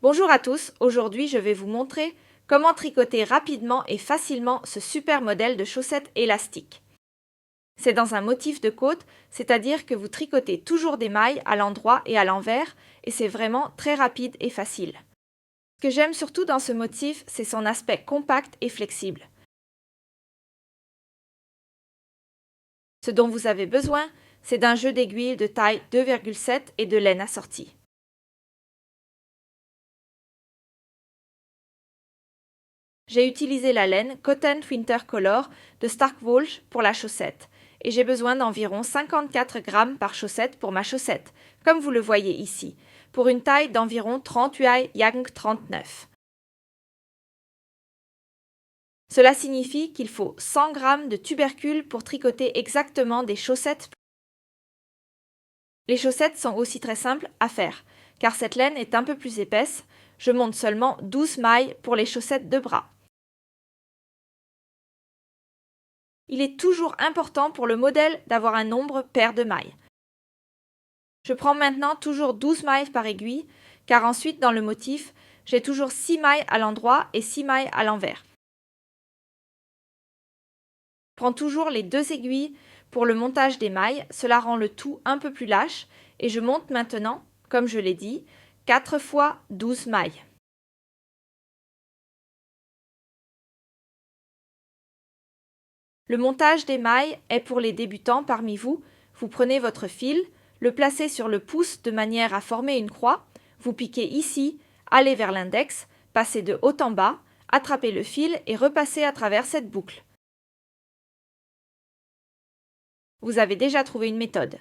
Bonjour à tous, aujourd'hui je vais vous montrer comment tricoter rapidement et facilement ce super modèle de chaussettes élastiques. C'est dans un motif de côte, c'est-à-dire que vous tricotez toujours des mailles à l'endroit et à l'envers et c'est vraiment très rapide et facile. Ce que j'aime surtout dans ce motif, c'est son aspect compact et flexible. Ce dont vous avez besoin, c'est d'un jeu d'aiguilles de taille 2,7 et de laine assortie. J'ai utilisé la laine Cotton Winter Color de Starkwolf pour la chaussette et j'ai besoin d'environ 54 grammes par chaussette pour ma chaussette, comme vous le voyez ici, pour une taille d'environ 38 Young 39. Cela signifie qu'il faut 100 grammes de tubercules pour tricoter exactement des chaussettes. Les chaussettes sont aussi très simples à faire, car cette laine est un peu plus épaisse. Je monte seulement 12 mailles pour les chaussettes de bras. Il est toujours important pour le modèle d'avoir un nombre pair de mailles. Je prends maintenant toujours 12 mailles par aiguille, car ensuite dans le motif, j'ai toujours 6 mailles à l'endroit et 6 mailles à l'envers. Je prends toujours les deux aiguilles pour le montage des mailles, cela rend le tout un peu plus lâche, et je monte maintenant, comme je l'ai dit, 4 fois 12 mailles. Le montage des mailles est pour les débutants parmi vous. Vous prenez votre fil, le placez sur le pouce de manière à former une croix, vous piquez ici, allez vers l'index, passez de haut en bas, attrapez le fil et repassez à travers cette boucle. Vous avez déjà trouvé une méthode.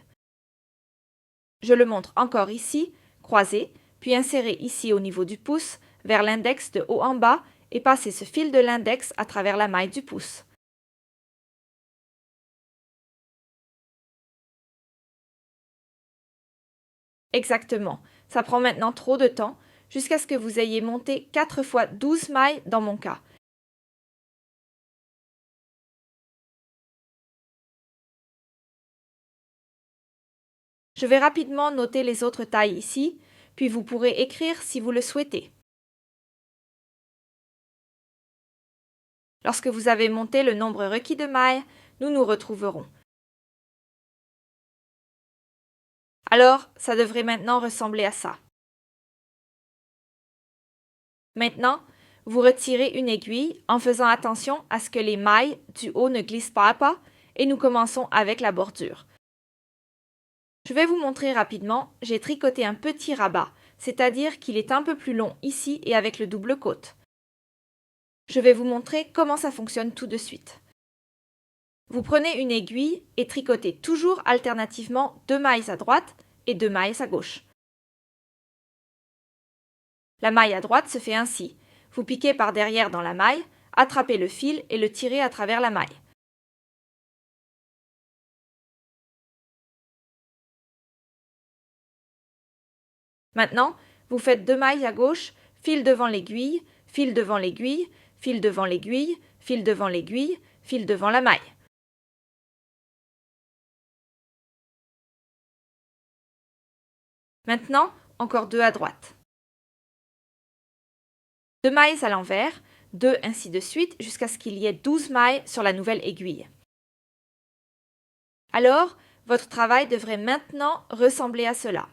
Je le montre encore ici, croisez, puis insérez ici au niveau du pouce, vers l'index de haut en bas et passez ce fil de l'index à travers la maille du pouce. Exactement, ça prend maintenant trop de temps, jusqu'à ce que vous ayez monté 4 fois 12 mailles dans mon cas. Je vais rapidement noter les autres tailles ici, puis vous pourrez écrire si vous le souhaitez. Lorsque vous avez monté le nombre requis de mailles, nous nous retrouverons. Alors, ça devrait maintenant ressembler à ça. Maintenant, vous retirez une aiguille en faisant attention à ce que les mailles du haut ne glissent pas et nous commençons avec la bordure. Je vais vous montrer rapidement, j'ai tricoté un petit rabat, c'est-à-dire qu'il est un peu plus long ici et avec le double côte. Je vais vous montrer comment ça fonctionne tout de suite. Vous prenez une aiguille et tricotez toujours alternativement 2 mailles à droite et 2 mailles à gauche. La maille à droite se fait ainsi. Vous piquez par derrière dans la maille, attrapez le fil et le tirez à travers la maille. Maintenant, vous faites 2 mailles à gauche, fil devant l'aiguille, fil devant l'aiguille, fil devant l'aiguille, fil devant l'aiguille, fil devant la maille. Maintenant, encore 2 à droite. 2 mailles à l'envers, 2 ainsi de suite jusqu'à ce qu'il y ait 12 mailles sur la nouvelle aiguille. Alors, votre travail devrait maintenant ressembler à cela.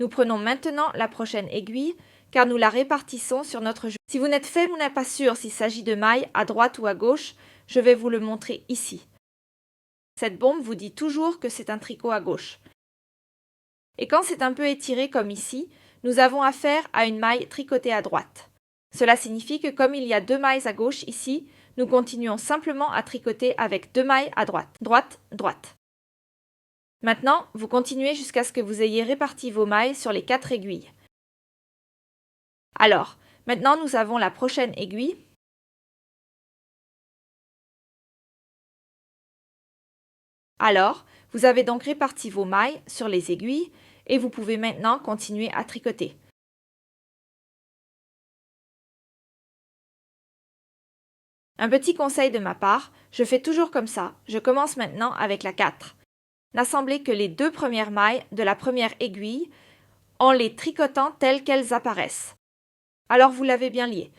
Nous prenons maintenant la prochaine aiguille car nous la répartissons sur notre jeu. Si vous n'êtes faible ou n'êtes pas sûr s'il s'agit de mailles à droite ou à gauche, je vais vous le montrer ici. Cette bombe vous dit toujours que c'est un tricot à gauche. Et quand c'est un peu étiré comme ici, nous avons affaire à une maille tricotée à droite. Cela signifie que comme il y a 2 mailles à gauche ici, nous continuons simplement à tricoter avec 2 mailles à droite, droite, droite. Maintenant, vous continuez jusqu'à ce que vous ayez réparti vos mailles sur les 4 aiguilles. Alors, maintenant nous avons la prochaine aiguille. Alors, vous avez donc réparti vos mailles sur les aiguilles et vous pouvez maintenant continuer à tricoter. Un petit conseil de ma part, je fais toujours comme ça, je commence maintenant avec la 4. N'assemblez que les 2 premières mailles de la première aiguille en les tricotant telles qu'elles apparaissent. Alors vous l'avez bien lié.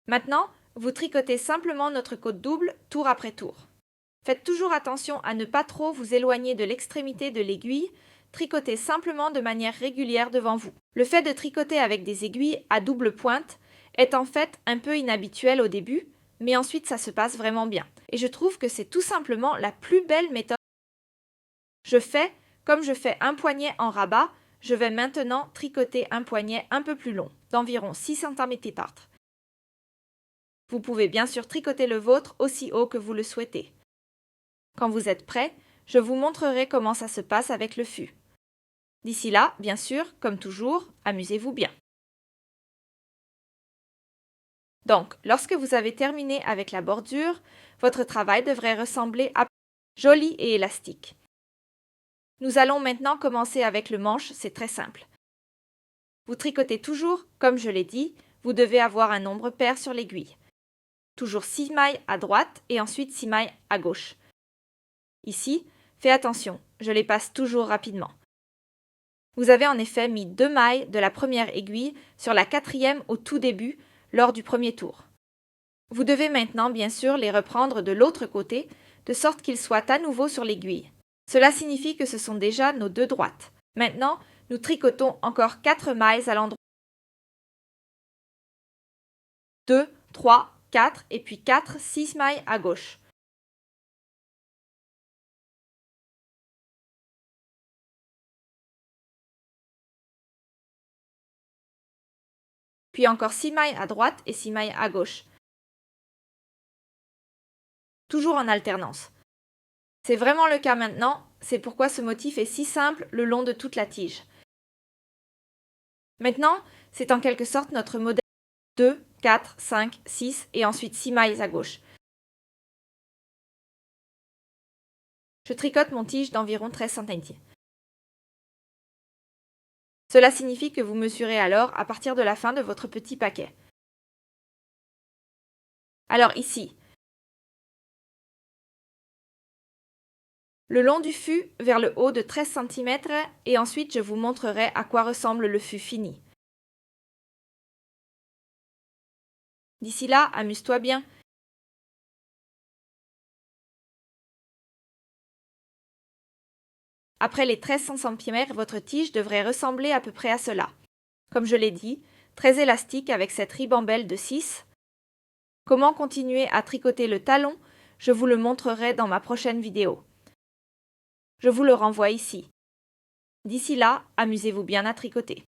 Maintenant, vous tricotez simplement notre côte double tour après tour. Faites toujours attention à ne pas trop vous éloigner de l'extrémité de l'aiguille, tricotez simplement de manière régulière devant vous. Le fait de tricoter avec des aiguilles à double pointe est en fait un peu inhabituel au début, mais ensuite ça se passe vraiment bien. Et je trouve que c'est tout simplement la plus belle méthode. Comme je fais un poignet en rabat, je vais maintenant tricoter un poignet un peu plus long, d'environ 6 cm. Vous pouvez bien sûr tricoter le vôtre aussi haut que vous le souhaitez. Quand vous êtes prêt, je vous montrerai comment ça se passe avec le fût. D'ici là, bien sûr, comme toujours, amusez-vous bien. Donc, lorsque vous avez terminé avec la bordure, votre travail devrait ressembler à joli et élastique. Nous allons maintenant commencer avec le manche, c'est très simple. Vous tricotez toujours, comme je l'ai dit, vous devez avoir un nombre pair sur l'aiguille. Toujours 6 mailles à droite et ensuite 6 mailles à gauche. Ici, faites attention, je les passe toujours rapidement. Vous avez en effet mis 2 mailles de la première aiguille sur la quatrième au tout début, lors du premier tour. Vous devez maintenant bien sûr les reprendre de l'autre côté, de sorte qu'ils soient à nouveau sur l'aiguille. Cela signifie que ce sont déjà nos 2 droites. Maintenant, nous tricotons encore 4 mailles à l'endroit. 2, 3, 4 et puis 4, 6 mailles à gauche. Puis encore 6 mailles à droite et 6 mailles à gauche. Toujours en alternance. C'est vraiment le cas maintenant, c'est pourquoi ce motif est si simple le long de toute la tige. Maintenant, c'est en quelque sorte notre modèle 2, 4, 5, 6 et ensuite 6 mailles à gauche. Je tricote mon tige d'environ 13 cm. Cela signifie que vous mesurez alors à partir de la fin de votre petit paquet. Alors ici, le long du fût vers le haut de 13 cm et ensuite je vous montrerai à quoi ressemble le fût fini. D'ici là, amuse-toi bien. Après les 13 cm, votre tige devrait ressembler à peu près à cela. Comme je l'ai dit, très élastique avec cette ribambelle de 6. Comment continuer à tricoter le talon, je vous le montrerai dans ma prochaine vidéo. Je vous le renvoie ici. D'ici là, amusez-vous bien à tricoter.